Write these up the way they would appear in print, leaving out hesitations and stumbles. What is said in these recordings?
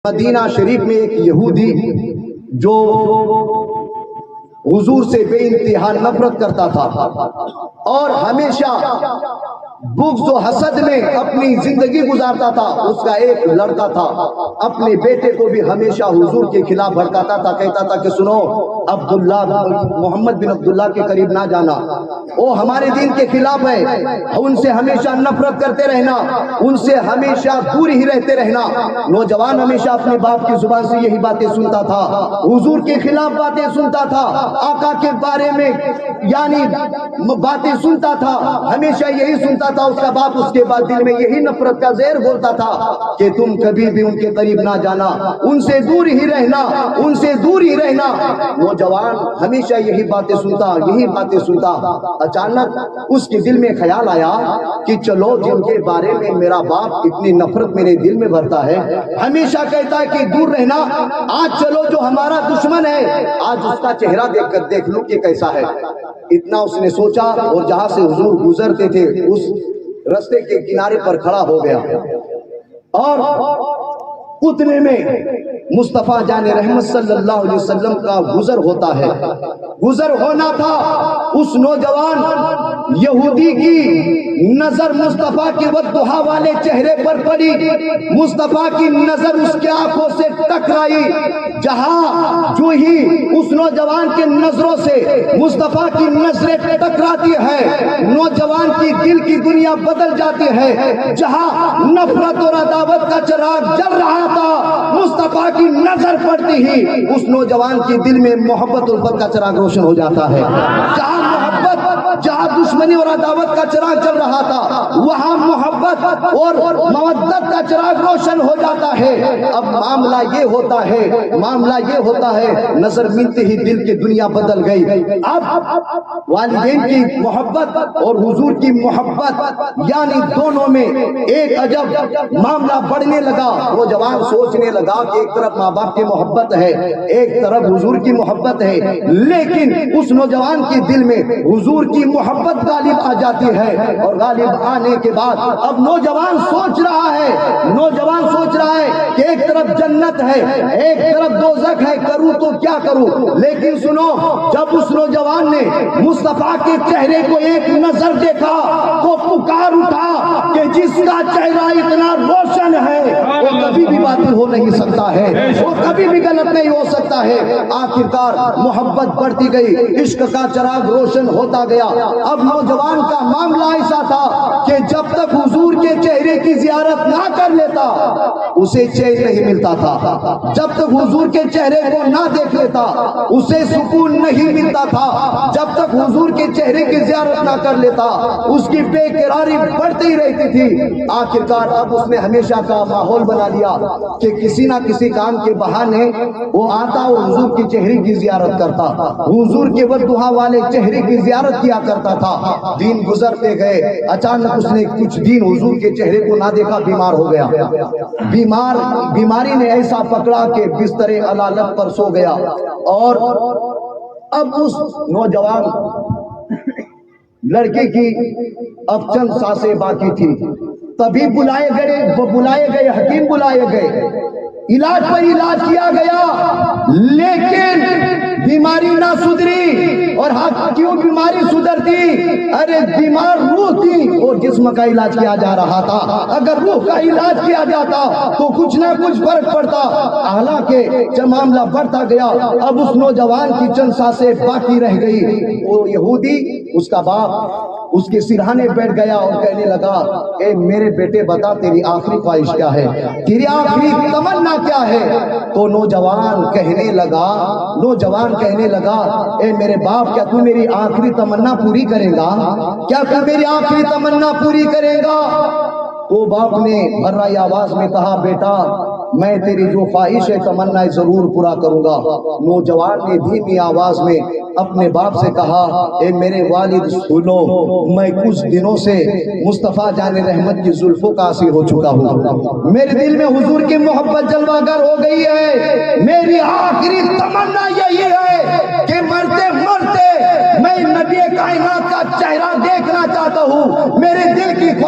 مدینہ شریف میں ایک یہودی جو حضور سے بے انتہا نفرت کرتا تھا اور ہمیشہ بغض و حسد میں اپنی زندگی گزارتا تھا، اس کا ایک لڑکا تھا، اپنے بیٹے کو بھی ہمیشہ حضور کے خلاف بھڑکاتا تھا، کہتا تھا کہ سنو عبداللہ محمد بن عبداللہ کے قریب نہ جانا، وہ ہمارے دین کے خلاف ہے، ان سے ہمیشہ نفرت کرتے رہنا، ان سے ہمیشہ دور ہی رہتے رہنا۔ نوجوان ہمیشہ اپنے باپ کی زبان سے یہی باتیں سنتا تھا، حضور کے خلاف باتیں سنتا تھا، آقا کے بارے میں یعنی باتیں سنتا تھا، ہمیشہ یہی سنتا تھا۔ اس کا باپ اس کے بعد دل میں یہی نفرت کا زہر گھولتا تھا کہ تم کبھی بھی ان کے قریب نہ جانا، ان سے دور ہی رہنا، ان سے دور ہی رہنا۔ نوجوان ہمیشہ یہی باتیں سنتا، یہی باتیں سنتا۔ اچانک اس کے دل میں خیال آیا کہ چلو جن کے بارے میں میرا باپ اتنی نفرت میرے دل میں بھرتا ہے، ہمیشہ کہتا ہے کہ دور رہنا، آج چلو جو ہمارا دشمن ہے آج اس کا چہرہ دیکھ کر دیکھ لوں کہ کیسا ہے۔ اتنا اس نے سوچا اور جہاں سے حضور گزرتے تھے اس رستے کے کنارے پر کھڑا ہو گیا اور اتنے میں مصطفیٰ جان رحمت صلی اللہ علیہ وسلم کا گزر ہوتا ہے۔ گزر ہونا تھا، اس نوجوان یہودی کی نظر مصطفیٰ کے والضحیٰ والے چہرے پر پڑی، مصطفیٰ کی نظر اس کے آنکھوں سے ٹکرائی، جہاں جو ہی اس نوجوان کے نظروں سے مصطفیٰ کی نظریں ٹکراتی ہے نوجوان کی دل کی دنیا بدل جاتی ہے۔ جہاں نفرت اور عداوت کا چراغ جل رہا تھا، مصطفیٰ کی نظر پڑتی ہی اس نوجوان کی دل میں محبت الفت کا چراغ روشن ہو جاتا ہے۔ جہاں محبت، جہاں دشمنی اور عداوت کا چراغ جل رہا تھا، وہاں محبت اور مودت کا چراغ روشن ہو جاتا ہے۔ اب معاملہ یہ ہوتا ہے نظر ملتے ہی دل کی دنیا بدل گئی۔ اب والدین کی محبت اور حضور کی محبت یعنی دونوں میں ایک عجب معاملہ بڑھنے لگا۔ وہ جوان سوچنے لگا کہ ایک طرف ماں باپ کی محبت ہے، ایک طرف حضور کی محبت ہے، لیکن اس نوجوان کے دل میں حضور کی محبت غالب آ جاتی ہے، اور غالب آنے کے بعد اب نوجوان سوچ رہا ہے کہ ایک طرف جنت ہے، ایک طرف دوزخ ہے، کروں تو کیا کروں؟ لیکن سنو، جب اس نوجوان نے مصطفیٰ کے چہرے کو ایک نظر دیکھا تو پکار اٹھا کہ جس کا چہرہ اتنا روشن ہے وہ کبھی بھی باطل ہو نہیں سکتا ہے، وہ کبھی بھی غلط نہیں ہو سکتا ہے۔ آخرکار محبت بڑھتی گئی، عشق کا چراغ روشن ہوتا گیا۔ اب نوجوان کا معاملہ ایسا تھا کہ جب تک حضور کے چہرے کی زیارت نہ کر لیتا اسے چین نہیں ملتا تھا، جب تک حضور کے چہرے کو نہ دیکھ لیتا اسے سکون نہیں ملتا تھا، جب تک حضور کے چہرے کی زیارت نہ کر لیتا اس کی بے قراری بڑھتی ہی رہتی تھی۔ آخرکار اب اس نے ہمیشہ کا ماحول بنا لیا کہ کسی نہ کسی کام کے بہانے وہ آتا اور حضور کے چہرے کی زیارت کرتا، حضور کے والضحیٰ والے چہرے کی زیارت کیا کرتا تھا۔ دن گزرتے گئے، اچانک اس نے کچھ دن حضور کے چہرے کو نہ دیکھا، بیمار ہو گیا۔ بیماری نے ایسا پکڑا کہ بستر علالت پر سو گیا، اور اب اس نوجوان لڑکے کی اب چند سانسیں باقی تھی۔ طبیب بلائے گئے، حکیم بلائے گئے، علاج پر علاج کیا گیا، لیکن بیماری نہ سدھری۔ اور کیوں بیماری سدھرتی؟ ارے بیمار روح تھی اور جسم کا علاج کیا جا رہا تھا، اگر روح کا علاج کیا جاتا تو کچھ نہ کچھ فرق پڑتا۔ حالانکہ جب معاملہ بڑھتا گیا، اب اس نوجوان کی چند سانسیں باقی رہ گئی۔ وہ یہودی، اس کا باپ اس کے سرہانے بیٹھ گیا اور کہنے لگا، اے میرے بیٹے بتا تیری آخری خواہش کیا ہے، تیری آخری تمنا کیا ہے؟ تو نوجوان کہنے لگا اے میرے باپ، کیا تو میری آخری تمنا پوری کرے گا؟ کیا تو میری آخری تمنا پوری کرے گا؟ تو باپ نے بھرائی آواز میں کہا، بیٹا میں تیری جو خواہش ہے تمنا ضرور پورا کروں گا۔ نوجوان نے دھیمی آواز میں اپنے باپ سے کہا، اے میرے والد سنو، میں کچھ دنوں سے مصطفیٰ جان رحمت کی زلفوں کا اسیر ہو چکا ہوں، میرے دل میں حضور کی محبت جلوہ گر ہو گئی ہے، میری آخری تمنا یہی ہے کہ مرتے مرتے میں نبی کائنات کا چہرہ دیکھنا چاہتا ہوں، میرے دل کی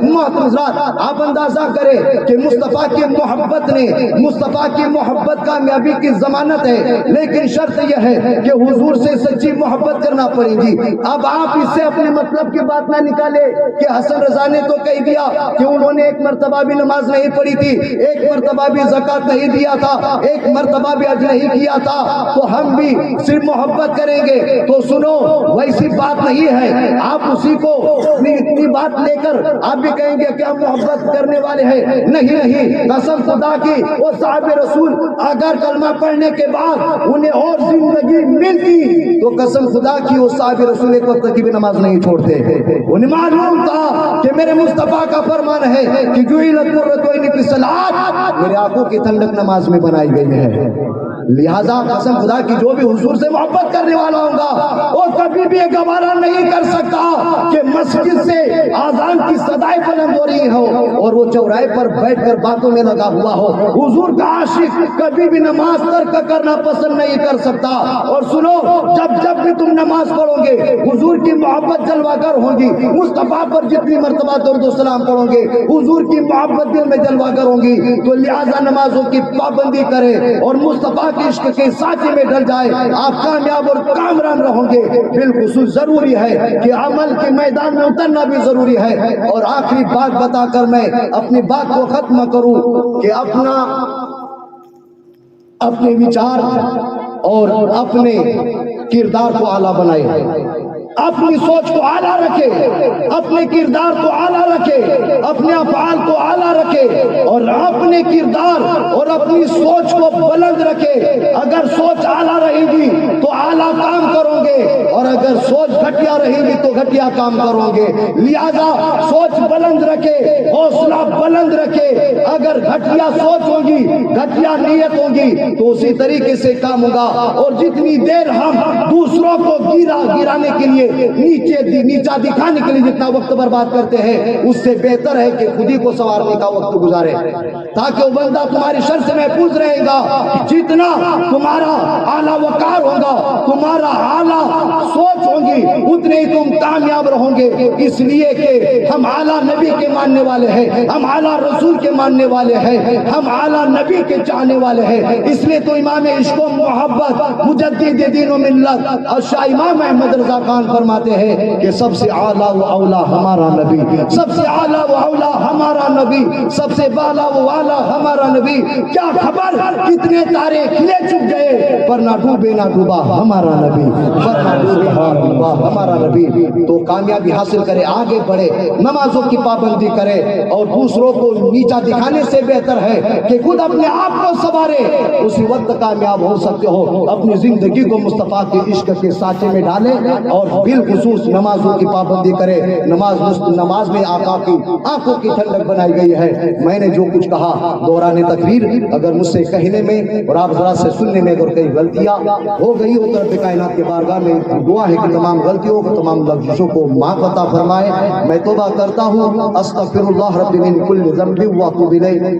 محترم حضرات، آپ اندازہ کریں کہ مصطفیٰ کی محبت نے، مصطفیٰ کی محبت کامیابی کی ضمانت ہے، لیکن شرط یہ ہے کہ حضور سے سچی محبت کرنا پڑے گی۔ اب آپ اس سے اپنے مطلب کی بات نہ نکالے کہ حسن رضا نے تو کہہ دیا کہ انہوں نے ایک مرتبہ بھی نماز نہیں پڑھی تھی، ایک مرتبہ بھی زکوٰۃ نہیں دیا تھا، ایک مرتبہ بھی حج نہیں کیا تھا، تو ہم بھی صرف محبت کریں گے۔ تو سنو، ویسی بات نہیں ہے۔ آپ اسی کو اتنی بات لے کر آپ بھی کہیں گے کہ ہم محبت کرنے والے ہیں۔ نہیں، قسم خدا کی، وہ صحاب رسول اگر کلمہ پڑھنے کے بعد انہیں اور زندگی ملتی تو قسم خدا کی وہ صحاب رسول ایک وقت کی بھی نماز نہیں چھوڑتے۔ انہیں معلوم تھا کہ میرے مصطفیٰ کا فرمان ہے کہ جعلت قرۃ عینی فی الصلاۃ، میرے آنکھوں کی ٹھنڈک نماز میں بنائی گئی ہے۔ لہذا قسم خدا کی جو بھی حضور سے محبت کرنے والا ہوگا وہ کبھی بھی یہ گوارا نہیں کر سکتا کہ مسجد سے آذان کی صدائیں بلند ہو رہی ہو اور وہ چوراہے پر بیٹھ کر باتوں میں لگا ہوا ہو۔ حضور کا عاشق کبھی بھی نماز ترک کرنا پسند نہیں کر سکتا۔ اور سنو، جب بھی تم نماز پڑھو گے حضور کی محبت جلوہ گر ہوگی۔ مصطفیٰ پر جتنی مرتبہ درود و سلام پڑھو گے حضور کی محبت دل میں جلوہ گر ہوگی۔ تو لہذا نمازوں کی پابندی کرے اور مصطفیٰ عشق کے ساتھی میں ڈل جائے، آپ کامیاب اور کامران رہو گے۔ بالخصوص ضروری ہے کہ عمل کے میدان میں اترنا بھی ضروری ہے۔ اور آخری بات بتا کر میں اپنی بات کو ختم کروں کہ اپنے وچار اور اپنے کردار کو اعلیٰ بنائے، اپنی سوچ کو اعلیٰ رکھے، اپنے کردار کو اعلیٰ رکھے، اپنے افعال کو اعلیٰ رکھے اور اپنے کردار اور اپنی سوچ کو بلند رکھے۔ اگر سوچ اعلیٰ رہے گی تو اعلیٰ کام کرو گے اور اگر سوچ گھٹیا رہے گی تو گھٹیا کام کرو گے۔ لہذا سوچ بلند رکھے، حوصلہ بلند رکھے۔ اگر گھٹیا سوچ ہوگی، گھٹیا نیت ہوگی تو اسی طریقے سے کام ہوگا۔ اور جتنی دیر ہم دوسروں کو گرانے کے لیے نیچا دکھانے کے لیے جتنا وقت برباد کرتے ہیں اس سے بہتر ہے کہ خود ہی کو سنوارنے کا وقت گزارے، تاکہ وہ بندہ تمہاری شر سے محفوظ رہے گا۔ جتنا تمہارا اعلیٰ وقار ہوگا، تمہارا اعلیٰ سوچ ہوگی، اتنے ہی تم کامیاب رہو گے۔ اس لیے کہ ہم اعلیٰ نبی کے ماننے والے ہیں، ہم اعلیٰ رسول کے ماننے والے ہیں، ہم اعلیٰ نبی کے چاہنے والے ہیں۔ اس لیے تو امام عشق و محبت مجدد دین و ملت اور شاہ امام احمد رضا خان فرماتے ہیں کہ سب سے اعلیٰ و اولیٰ ہمارا نبی، سب سے اعلیٰ و اولیٰ ہمارا نبی، سب سے بالا و اعلیٰ ہمارا نبی۔ کیا خبر کتنے تارے کھلے چک گئے پر نہ ڈوبے نہ ڈوبا ہمارا نبی، پر نہ ڈوبے نہ ڈوبا ہمارا نبی۔ تو کامیابی حاصل کرے، آگے بڑھے، نمازوں کی پابندی کرے اور دوسروں کو نیچا دکھانے سے بہتر ہے کہ خود اپنے آپ کو سنوارے، اسی وقت کامیاب ہو سکتے ہو۔ اپنی زندگی کو مصطفیٰ کے عشق کے سانچے میں ڈالے اور بالخصوص نمازوں کی پابندی کرے۔ نماز میں آقا کی آنکھوں کی ٹھنڈک بنائی گئی ہے۔ میں نے جو کچھ کہا دوران تقریر اگر مجھ سے کہنے میں اور آپ ذرا سے سننے میں اگر کئی غلطیاں ہو گئی ہو تو رب کائنات کے بارگاہ میں دعا ہے کہ تمام غلطیوں کو، تمام لفظوں کو معاف عطا فرمائے۔ میں توبہ کرتا ہوں، استغفر اللہ رب من کل ذنب و اتوب الیہ۔